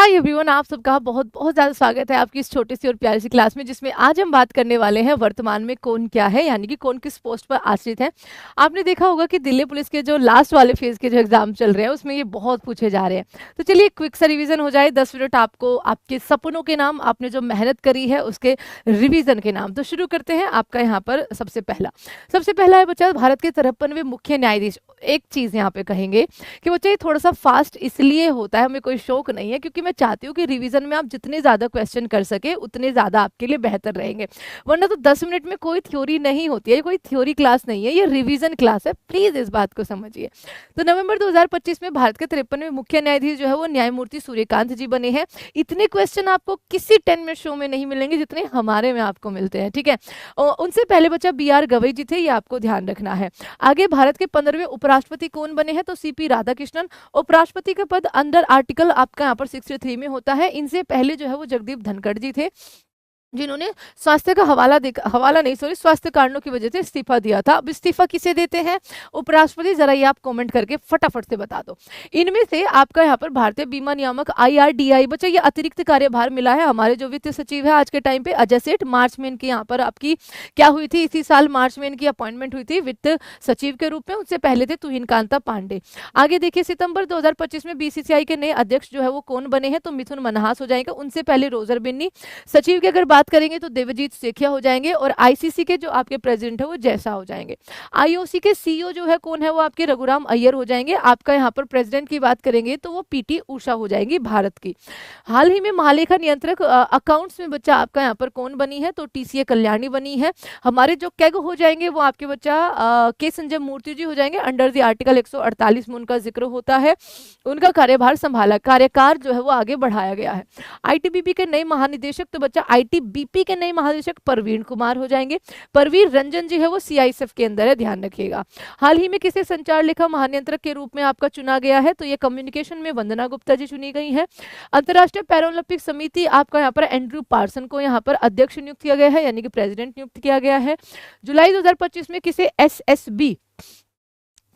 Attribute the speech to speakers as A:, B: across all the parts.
A: Hi everyone, आप सबका बहुत बहुत ज़्यादा स्वागत है आपकी इस छोटी सी और प्यारी सी क्लास में, जिसमें आज हम बात करने वाले हैं वर्तमान में कौन क्या है, यानी कि कौन किस पोस्ट पर आश्रित है। आपने देखा होगा कि दिल्ली पुलिस के जो लास्ट वाले फेज के जो एग्जाम चल रहे हैं उसमें ये बहुत पूछे जा रहे हैं। तो चलिए क्विक सा रिवीजन हो जाए, 10 मिनट आपको आपके सपनों के नाम, आपने जो मेहनत करी है उसके रिविजन के नाम। तो शुरू करते हैं। आपका यहाँ पर सबसे पहला है बच्चा भारत के 53वें मुख्य न्यायाधीश। एक चीज यहाँ पे कहेंगे कि बच्चा ये थोड़ा सा फास्ट इसलिए होता है, हमें कोई शौक नहीं है, क्योंकि मैं चाहती हूँ कि रिवीजन में आप जितने ज्यादा क्वेश्चन कर सके उतने ज्यादा आपके लिए बेहतर रहेंगे। वरना तो 10 मिनट में कोई थ्योरी नहीं होती है, कोई थ्योरी क्लास नहीं है, ये रिवीजन क्लास है। प्लीज इस बात को समझिए। तो नवंबर 2025 में भारत के 53वें मुख्य न्यायाधीश जो है वो न्यायमूर्ति सूर्यकांत जी बने हैं। इतने क्वेश्चन आपको किसी 10 मिनट शो में नहीं मिलेंगे जितने हमारे में आपको मिलते हैं, ठीक है। और उनसे पहले बच्चा BR गवई जी थे, ये आपको ध्यान रखना है। आगे भारत के 15वें उपराष्ट्रपति कौन बने हैं? तो CP राधाकृष्णन। उपराष्ट्रपति का पद अंडर आर्टिकल आपका यहाँ पर 63 में होता है। इनसे पहले जो है वो जगदीप धनखड़ जी थे, जिन्होंने स्वास्थ्य का स्वास्थ्य कारणों की वजह से इस्तीफा दिया था। अब इस्तीफा किसे देते हैं उपराष्ट्रपति? जरा ये आप कमेंट करके फटाफट से बता दो। इनमें से आपका यहाँ पर भारतीय बीमा नियामक IRDAI, बच्चा ये अतिरिक्त कार्यभार मिला है हमारे जो वित्त सचिव है आज के टाइम पे अजय सेठ। मार्च में इनकी यहाँ पर आपकी क्या हुई थी, इसी साल मार्च में इनकी अपॉइंटमेंट हुई थी वित्त सचिव के रूप में। उनसे पहले थे तुहिन कांता पांडे। आगे देखिए सितंबर 2025 में BCCI के नए अध्यक्ष जो है वो कौन बने हैं? तो मिथुन मनहास हो जाएंगे। उनसे पहले रोजर बिन्नी। सचिव की अगर बात करेंगे तो देवजीत सेठिया हो जाएंगे। और ICC के जो आपके प्रेसिडेंट है वो जैसा हो जाएंगे। IOC के CEO जो है कौन है? वो आपके रघुराम अय्यर हो जाएंगे। आपका यहाँ पर प्रेसिडेंट की बात करेंगे तो वो PT उषा हो जाएंगी भारत की। हाल ही में महालेखा नियंत्रक अकाउंट्स में बच्चा आपका यहाँ पर कौन बनी है? तो TCA कल्याणी बनी है। हमारे जो कैग हो जाएंगे वो आपके बच्चा के संजय मूर्ति जी हो जाएंगे। अंडर द आर्टिकल 148 में उनका जिक्र होता है। उनका कार्यभार संभाला, कार्यकाल जो है वो आगे बढ़ाया गया है। ITBP के नए महानिदेशक तो बच्चा ITBP के नए महानिदेशक परवीन कुमार हो जाएंगे। परवीर रंजन जी है वो CISF के अंदर है, ध्यान रखिएगा। हाल ही में किसे संचार लेखा महानियंत्रक के रूप में आपका चुना गया है? तो ये कम्युनिकेशन में वंदना गुप्ता जी चुनी गई है। अंतर्राष्ट्रीय पैरालंपिक समिति आपका यहाँ पर एंड्रू पार्सन को यहाँ पर अध्यक्ष नियुक्त किया गया है, यानी कि प्रेसिडेंट नियुक्त किया गया है। जुलाई 2025 में किसे SSB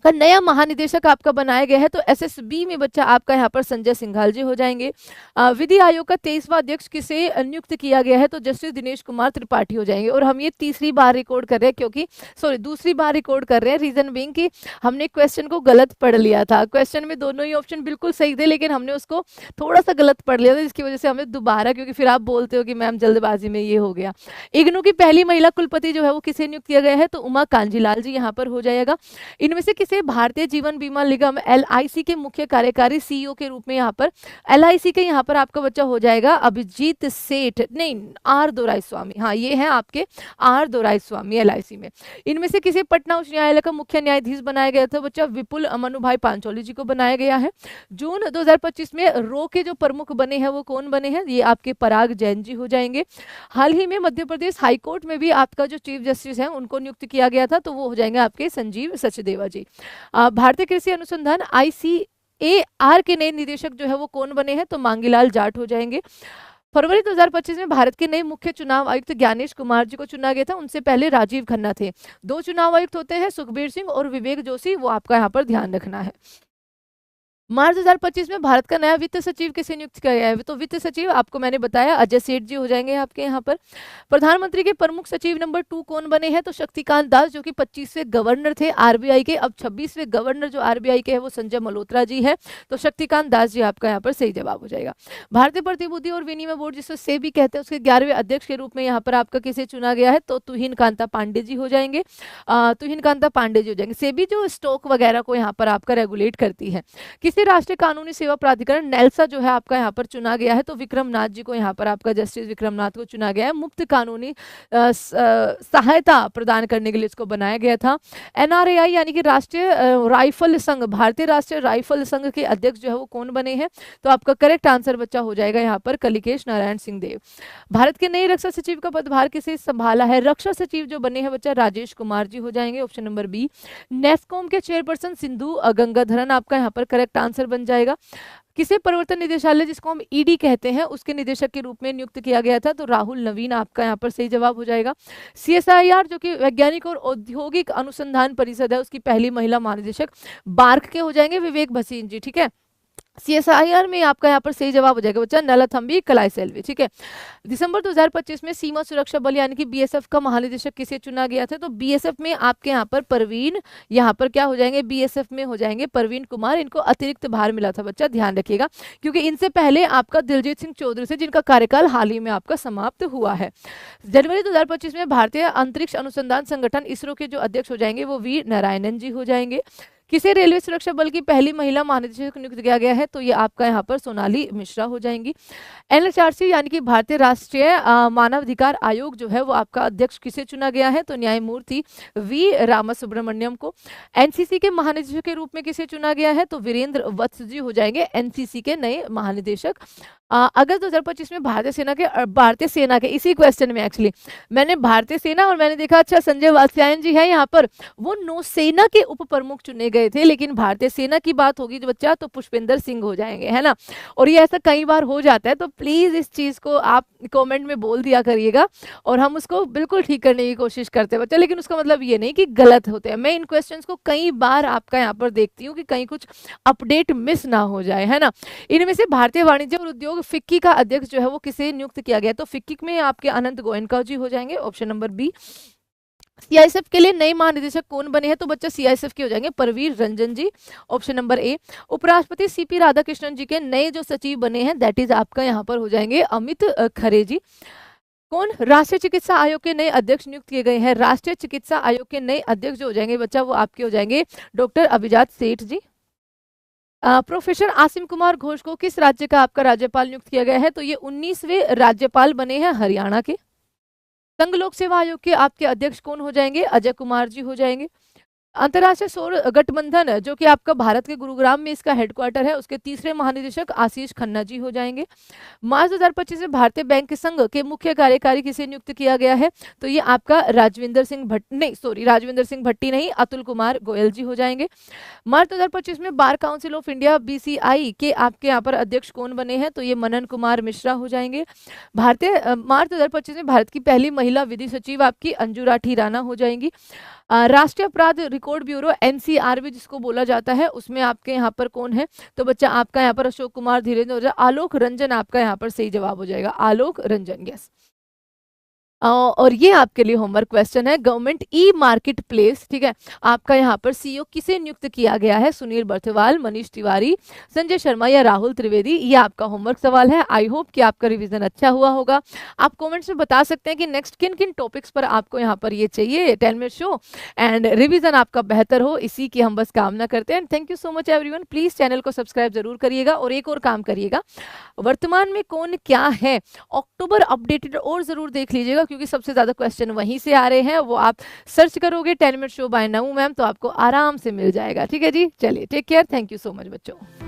A: का नया महानिदेशक आपका बनाया गया है? तो SSB में बच्चा आपका यहाँ पर संजय सिंघाल जी हो जाएंगे। विधि आयोग का 23वां अध्यक्ष किसे नियुक्त किया गया है? तो जस्टिस दिनेश कुमार त्रिपाठी हो जाएंगे। और हम ये दूसरी बार रिकॉर्ड कर रहे हैं, रीजन बीइंग कि हमने क्वेश्चन को गलत पढ़ लिया था। क्वेश्चन में दोनों ही ऑप्शन बिल्कुल सही थे, लेकिन हमने उसको थोड़ा सा गलत पढ़ लिया था, जिसकी वजह से हमें दोबारा, क्योंकि फिर आप बोलते हो कि मैम जल्दबाजी में ये हो गया। इग्नू की पहली महिला कुलपति जो है वो किसे नियुक्त किया गया है? तो उमा कांजीलाल जी यहाँ पर हो जाएगा। इनमें से भारतीय जीवन बीमा निगम LIC के मुख्य कार्यकारी CEO के रूप में यहाँ पर LIC के यहाँ पर आपका बच्चा हो जाएगा अभिजीत सेठ, नहीं R दोराईस्वामी। हाँ, ये है आपके R दोराईस्वामी LIC में। इनमें से किसे पटना उच्च न्यायालय का मुख्य न्यायाधीश बनाया गया था? बच्चा विपुल मनुभाई पांचोली जी को बनाया गया है। जून 2025 में रो के जो प्रमुख बने हैं वो कौन बने हैं? ये आपके पराग जैन जी हो जाएंगे। हाल ही में मध्य प्रदेश हाईकोर्ट में भी आपका जो चीफ जस्टिस है उनको नियुक्त किया गया था, तो वो हो जाएंगे आपके संजीव सचदेवा जी। भारतीय कृषि अनुसंधान ICAR के नए निदेशक जो है वो कौन बने हैं? तो मांगीलाल जाट हो जाएंगे। फरवरी 2025 में भारत के नए मुख्य चुनाव आयुक्त ज्ञानेश कुमार जी को चुना गया था। उनसे पहले राजीव खन्ना थे। 2 चुनाव आयुक्त होते हैं, सुखबीर सिंह और विवेक जोशी, वो आपका यहाँ पर ध्यान रखना है। मार्च 2025 में भारत का नया वित्त सचिव किसे नियुक्त किया गया है? तो वित्त सचिव आपको मैंने बताया अजय सेठ जी हो जाएंगे आपके यहाँ पर। प्रधानमंत्री के प्रमुख सचिव नंबर 2 कौन बने हैं? तो शक्तिकांत दास, जो कि 25वें गवर्नर थे RBI के। अब 26वें गवर्नर जो RBI के है वो संजय मल्होत्रा जी है, तो शक्तिकांत दास जी आपका यहाँ पर सही जवाब हो जाएगा। भारतीय प्रतिभूति और विनिमय बोर्ड, जिसको सेबी कहते हैं, उसके 11वें अध्यक्ष के रूप में यहाँ पर आपका किसे चुना गया है? तो तुहिन कांता पांडे जी हो जाएंगे। तुहिन कांता पांडे जी हो जाएंगे। सेबी जो स्टॉक वगैरह को यहाँ पर आपका रेगुलेट करती है। किसी राष्ट्रीय कानूनी सेवा प्राधिकरण नेल्सा जो है आपका यहाँ पर चुना गया है, तो विक्रमनाथ जी को यहाँ पर आपका जस्टिस विक्रमनाथ को चुना गया है। मुफ्त कानूनी सहायता प्रदान करने के लिए इसको बनाया गया था। NRAI यानी कि राष्ट्रीय राइफल संघ, भारतीय राष्ट्रीय राइफल संघ के अध्यक्ष जो है वो कौन बने हैं? तो आपका करेक्ट आंसर बच्चा हो जाएगा यहाँ पर कलिकेश नारायण सिंह देव। भारत के नए रक्षा सचिव का पदभार किसे संभाला है? रक्षा सचिव जो बने हैं बच्चा राजेश कुमार जी हो जाएंगे, ऑप्शन नंबर B। नेस्कॉम के चेयरपर्सन सिंधु गंगाधरन आपका यहाँ पर करेक्ट आंसर बन जाएगा। किसे प्रवर्तन निदेशालय, जिसको हम ED कहते हैं, उसके निदेशक के रूप में नियुक्त किया गया था? तो राहुल नवीन आपका यहाँ पर सही जवाब हो जाएगा। CSIR जो कि वैज्ञानिक और औद्योगिक अनुसंधान परिषद है, उसकी पहली महिला महानिदेशक बार्क के हो जाएंगे विवेक भसीन जी, ठीक है। CSIR में आपका यहाँ पर सही जवाब हो जाएगा बच्चा नलाथम्बी कलाईसेल्वी। ठीक है। दिसंबर 2025 में सीमा सुरक्षा बल यानी कि BSF का महानिदेशक किसे चुना गया था? तो BSF में आपके यहाँ पर परवीन, यहाँ पर क्या हो जाएंगे, BSF में हो जाएंगे परवीन कुमार। इनको अतिरिक्त भार मिला था बच्चा, ध्यान रखिएगा, क्योंकि इनसे पहले आपका दिलजीत सिंह चौधरी से, जिनका कार्यकाल हाल ही में आपका समाप्त हुआ है। जनवरी 2025 में भारतीय अंतरिक्ष अनुसंधान संगठन इसरो के जो अध्यक्ष हो जाएंगे वो वी नारायणन जी हो जाएंगे। किसे रेलवे सुरक्षा बल की पहली महिला महानिदेशक नियुक्त किया गया है? तो ये आपका यहाँ पर सोनाली मिश्रा हो जाएंगी। NHRC यानी कि भारतीय राष्ट्रीय मानवाधिकार आयोग जो है वो आपका अध्यक्ष किसे चुना गया है? तो न्यायमूर्ति वी रामासुब्रमण्यम को। NCC के महानिदेशक के रूप में किसे चुना गया है? तो वीरेंद्र वत्स जी हो जाएंगे NCC के नए महानिदेशक। अगस्त 2025 में भारतीय सेना के इसी क्वेश्चन में एक्चुअली मैंने भारतीय सेना और मैंने देखा अच्छा संजय वात्स्यायन जी है यहाँ पर, वो नौसेना के उप प्रमुख चुने गए थे, लेकिन भारतीय सेना की बात होगी जो बच्चा तो पुष्पेंद्र सिंह हो जाएंगे, है ना। और ये ऐसा कई बार हो जाता है, तो प्लीज इस चीज को आप कमेंट में बोल दिया करिएगा और हम उसको बिल्कुल ठीक करने की कोशिश करते हैं बच्चा, लेकिन उसका मतलब ये नहीं कि गलत होते हैं। मैं इन क्वेश्चंस को कई बार आपका यहाँ पर देखती हूँ कि कहीं कुछ अपडेट मिस ना हो जाए, है ना। इनमें से भारतीय वाणिज्य और उद्योग फिक्की का अध्यक्ष जो है वो किसे नियुक्त किया गया? तो फिक्की में आपके अनंत गोयनका जी हो जाएंगे, ऑप्शन नंबर बी। CISF के लिए नए महानिदेशक कौन बने हैं? तो बच्चा CISF के हो जाएंगे परवीर रंजन जी, ऑप्शन नंबर ए। उपराष्ट्रपति CP राधाकृष्णन जी के नए जो सचिव बने हैं दैट इज आपका यहाँ पर हो जाएंगे अमित खरे जी। कौन राष्ट्रीय चिकित्सा आयोग के नए अध्यक्ष नियुक्त किए गए हैं? राष्ट्रीय चिकित्सा आयोग के नए अध्यक्ष जो हो जाएंगे बच्चा वो आपके हो जाएंगे डॉक्टर अभिजात सेठ जी। प्रोफेसर आसिम कुमार घोष को किस राज्य का आपका राज्यपाल नियुक्त किया गया है? तो ये 19वें राज्यपाल बने हैं हरियाणा के। संघ लोक सेवा आयोग के आपके अध्यक्ष कौन हो जाएंगे? अजय कुमार जी हो जाएंगे। अंतर्राष्ट्रीय सौर गठबंधन जो कि आपका भारत के गुरुग्राम में इसका हेडक्वार्टर है, उसके तीसरे महानिदेशक आशीष खन्ना जी हो जाएंगे। मार्च 2025 में भारतीय बैंक संघ के मुख्य कार्यकारी किसे नियुक्त किया गया है? तो ये आपका राजविंदर सिंह भट्टी नहीं, अतुल कुमार गोयल जी हो जाएंगे। मार्च 2025 में bar council of India BCI के आपके यहाँ पर अध्यक्ष कौन बने हैं? तो ये मनन कुमार मिश्रा हो जाएंगे। मार्च 2025 में भारत की पहली महिला विधि सचिव आपकी अंजू राठी राणा हो जाएंगी। राष्ट्रीय अपराध रिकॉर्ड ब्यूरो NCRB जिसको बोला जाता है, उसमें आपके यहाँ पर कौन है? तो बच्चा आपका यहाँ पर अशोक कुमार धीरेन्द्र हो जाए। आलोक रंजन आपका यहाँ पर सही जवाब हो जाएगा, आलोक रंजन, यस। और ये आपके लिए होमवर्क क्वेश्चन है, गवर्नमेंट मार्केट प्लेस, ठीक है, आपका यहाँ पर CEO किसे नियुक्त किया गया है? सुनील बर्थवाल, मनीष तिवारी, संजय शर्मा या राहुल त्रिवेदी? ये आपका होमवर्क सवाल है। आई होप कि आपका रिवीजन अच्छा हुआ होगा। आप कमेंट्स में बता सकते हैं कि नेक्स्ट किन किन टॉपिक्स पर आपको यहाँ पर ये चाहिए 10 मिनट शो, एंड रिविजन आपका बेहतर हो, इसी की हम बस कामना करते हैं। Thank you so much everyone. Please channel को सब्सक्राइब जरूर करिएगा और एक और काम करिएगा, वर्तमान में कौन क्या है अक्टूबर अपडेटेड और जरूर देख लीजिएगा, क्योंकि सबसे ज्यादा क्वेश्चन वहीं से आ रहे हैं। वो आप सर्च करोगे 10 मिनट शो बाय नऊ मैम तो आपको आराम से मिल जाएगा। ठीक है जी, चलिए take care, thank you so much बच्चों।